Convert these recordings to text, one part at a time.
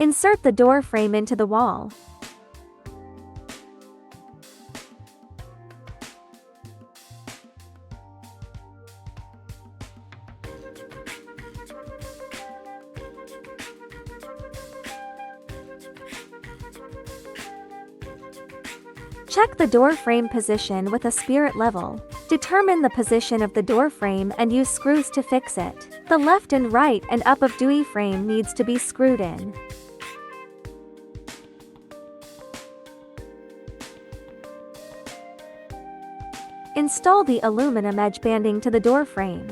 Insert the door frame into the wall. Check the door frame position with a spirit level. Determine the position of the door frame and use screws to fix it. The left and right and up of DUI frame needs to be screwed in. Install the aluminum edge banding to the door frame.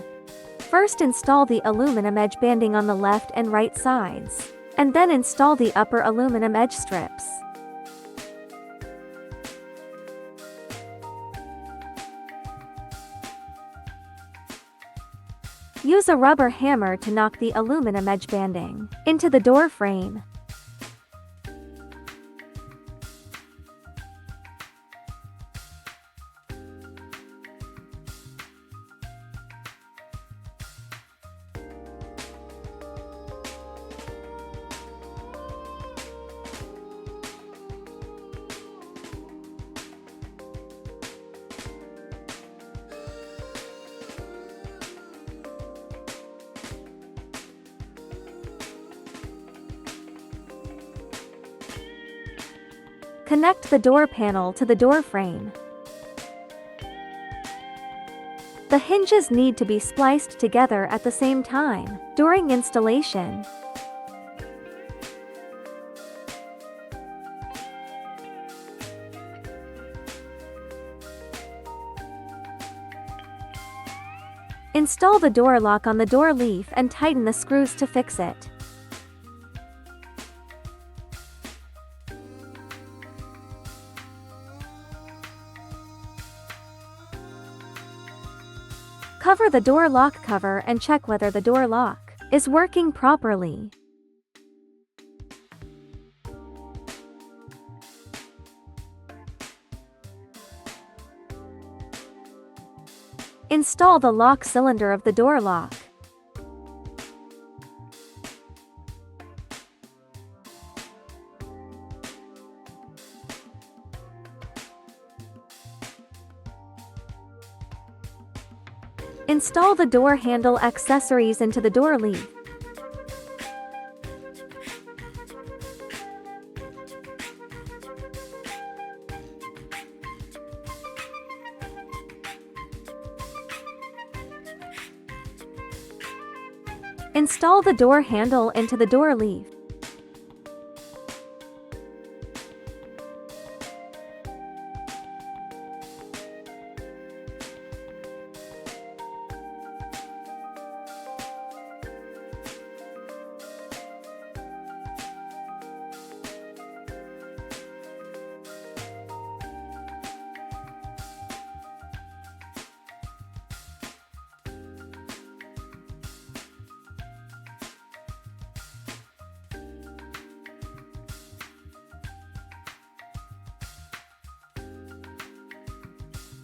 First install the aluminum edge banding on the left and right sides, and then install the upper aluminum edge strips. Use a rubber hammer to knock the aluminum edge banding into the door frame. Connect the door panel to the door frame. The hinges need to be spliced together at the same time during installation. Install the door lock on the door leaf and tighten the screws to fix it. Cover the door lock cover and check whether the door lock is working properly. Install the lock cylinder of the door lock. Install the door handle accessories into the door leaf. Install the door handle into the door leaf.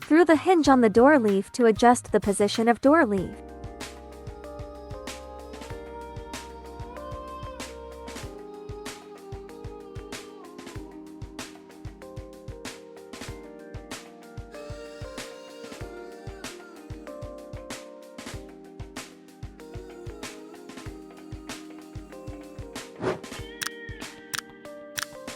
Through the hinge on the door leaf to adjust the position of door leaf.